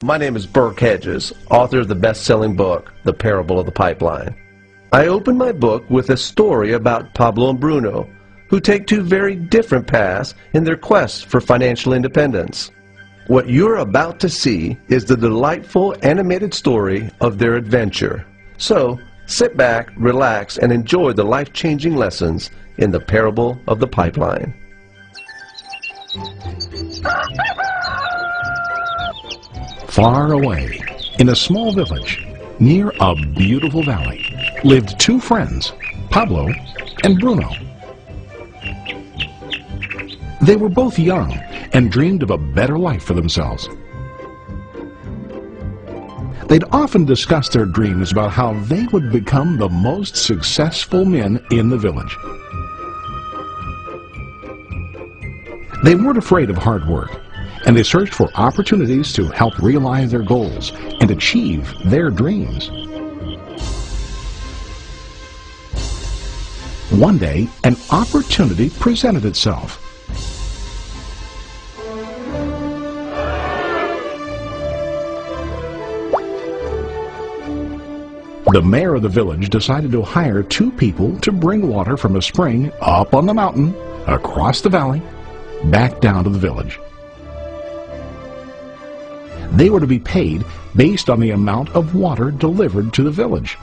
My name is Burke Hedges, author of the best-selling book, The Parable of the Pipeline. I open my book with a story about Pablo and Bruno, who take two very different paths in their quest for financial independence. What you're about to see is the delightful animated story of their adventure. So, sit back, relax, and enjoy the life-changing lessons in The Parable of the Pipeline. Far away, in a small village, near a beautiful valley, lived two friends, Pablo and Bruno. They were both young and dreamed of a better life for themselves. They'd often discuss their dreams about how they would become the most successful men in the village. They weren't afraid of hard work, and they searched for opportunities to help realize their goals and achieve their dreams. One day, an opportunity presented itself. The mayor of the village decided to hire two people to bring water from a spring up on the mountain, across the valley, back down to the village. They were to be paid based on the amount of water delivered to the village.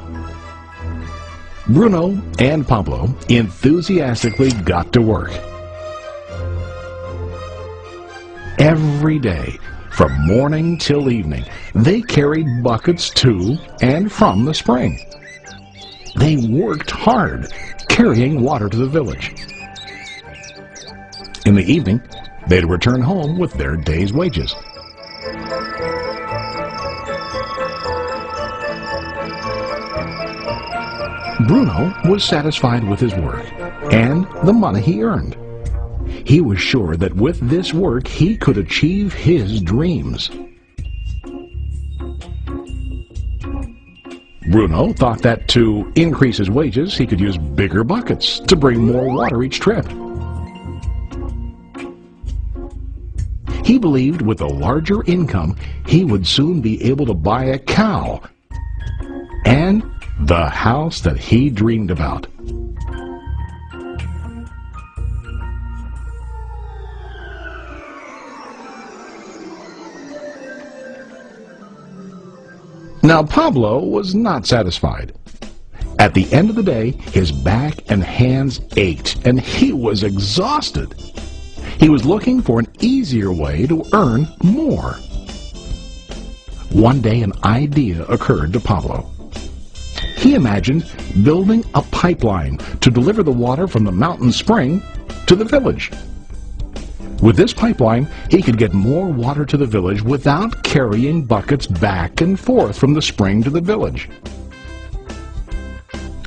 Bruno and Pablo enthusiastically got to work. Every day, from morning till evening, they carried buckets to and from the spring. They worked hard, carrying water to the village. In the evening, they'd return home with their day's wages. Bruno was satisfied with his work and the money he earned. He was sure that with this work he could achieve his dreams. Bruno thought that to increase his wages he could use bigger buckets to bring more water each trip. He believed with a larger income he would soon be able to buy a cow and the house that he dreamed about. Now Pablo was not satisfied. At the end of the day, his back and hands ached, and he was exhausted. He was looking for an easier way to earn more. One day an idea occurred to Pablo. He imagined building a pipeline to deliver the water from the mountain spring to the village. With this pipeline, he could get more water to the village without carrying buckets back and forth from the spring to the village.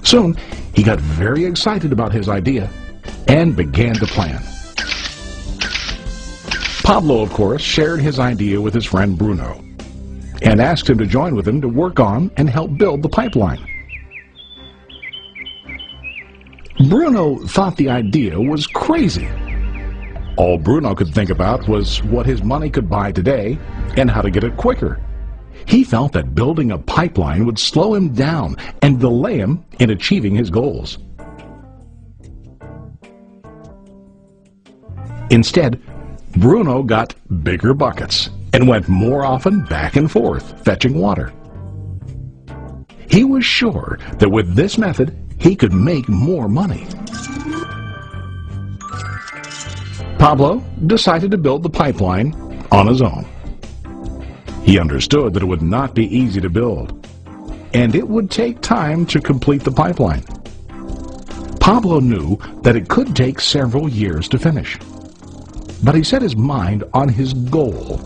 Soon, he got very excited about his idea and began to plan. Pablo, of course, shared his idea with his friend Bruno and asked him to join with him to work on and help build the pipeline. Bruno thought the idea was crazy. All Bruno could think about was what his money could buy today and how to get it quicker. He felt that building a pipeline would slow him down and delay him in achieving his goals. Instead, Bruno got bigger buckets and went more often back and forth fetching water. He was sure that with this method he could make more money. Pablo decided to build the pipeline on his own. He understood that it would not be easy to build, and it would take time to complete the pipeline. Pablo knew that it could take several years to finish, but he set his mind on his goal.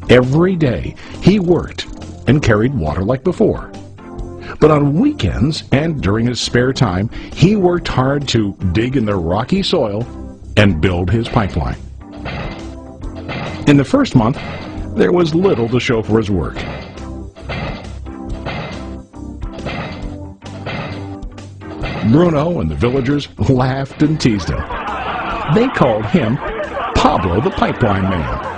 Every day he worked and carried water like before. But on weekends and during his spare time, he worked hard to dig in the rocky soil and build his pipeline. In the first month, there was little to show for his work. Bruno and the villagers laughed and teased him. They called him Pablo the Pipeline Man.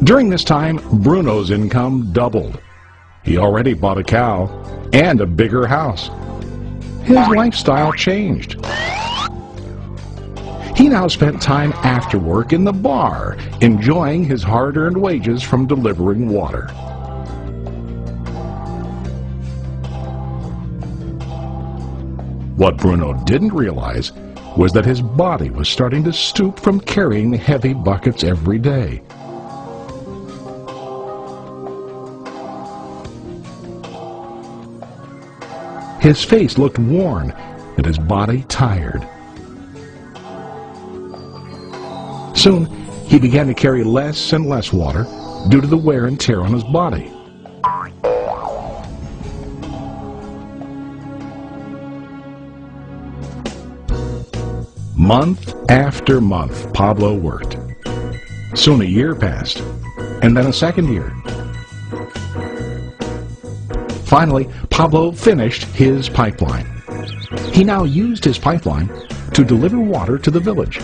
During this time, Bruno's income doubled. He already bought a cow and a bigger house. His lifestyle changed. He now spent time after work in the bar, enjoying his hard-earned wages from delivering water. What Bruno didn't realize was that his body was starting to stoop from carrying heavy buckets every day. His face looked worn and his body tired. Soon, he began to carry less and less water due to the wear and tear on his body. Month after month, Pablo worked. Soon a year passed, and then a second year. Finally, Pablo finished his pipeline. He now used his pipeline to deliver water to the village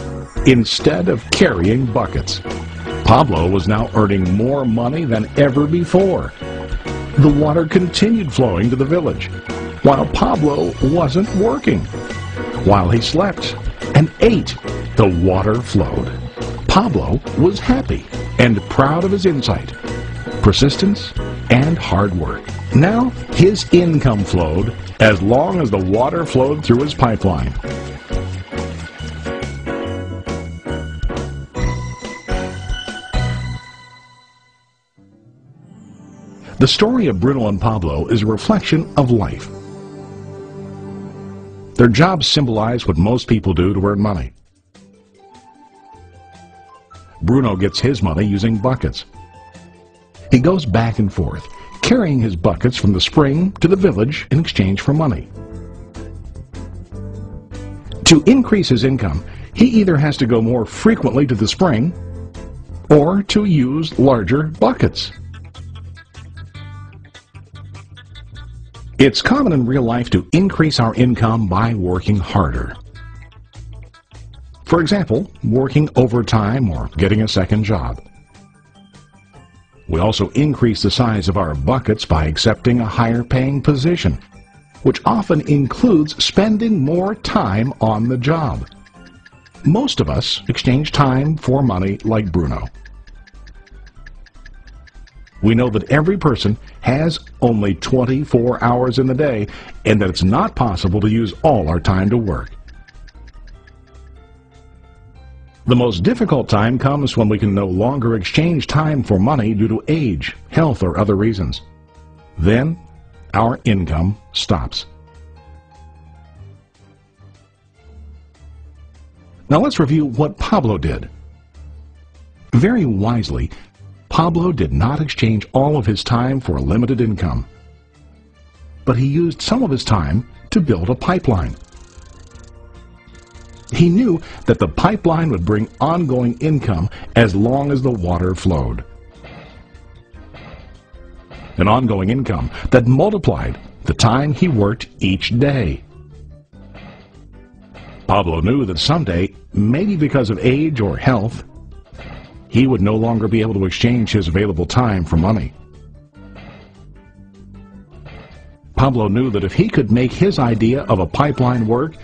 instead of carrying buckets. Pablo was now earning more money than ever before. The water continued flowing to the village, while Pablo wasn't working. While he slept and ate, the water flowed. Pablo was happy and proud of his insight, persistence, and hard work. Now his income flowed as long as the water flowed through his pipeline. The story of Bruno and Pablo is a reflection of life. Their jobs symbolize what most people do to earn money. Bruno gets his money using buckets. He goes back and forth, carrying his buckets from the spring to the village in exchange for money. To increase his income, he either has to go more frequently to the spring or to use larger buckets. It's common in real life to increase our income by working harder. For example, working overtime or getting a second job. We also increase the size of our buckets by accepting a higher paying position, which often includes spending more time on the job. Most of us exchange time for money like Bruno. We know that every person has only 24 hours in the day and that it's not possible to use all our time to work. The most difficult time comes when we can no longer exchange time for money due to age, health, or other reasons. Then, our income stops. Now let's review what Pablo did. Very wisely, Pablo did not exchange all of his time for a limited income, but he used some of his time to build a pipeline. He knew that the pipeline would bring ongoing income as long as the water flowed. An ongoing income that multiplied the time he worked each day. Pablo knew that someday, maybe because of age or health, he would no longer be able to exchange his available time for money. Pablo knew that if he could make his idea of a pipeline work,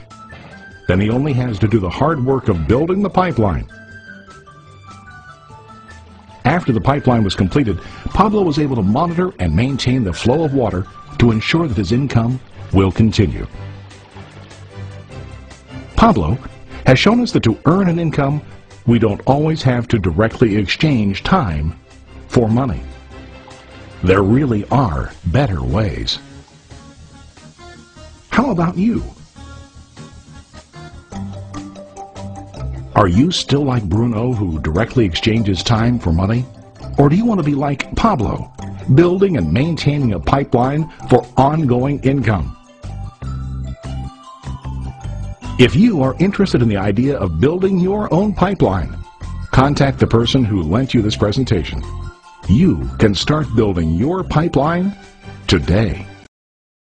then he only has to do the hard work of building the pipeline. After the pipeline was completed, Pablo was able to monitor and maintain the flow of water to ensure that his income will continue. Pablo has shown us that to earn an income, we don't always have to directly exchange time for money. There really are better ways. How about you? Are you still like Bruno, who directly exchanges time for money? Or do you want to be like Pablo, building and maintaining a pipeline for ongoing income? If you are interested in the idea of building your own pipeline, contact the person who lent you this presentation. You can start building your pipeline today.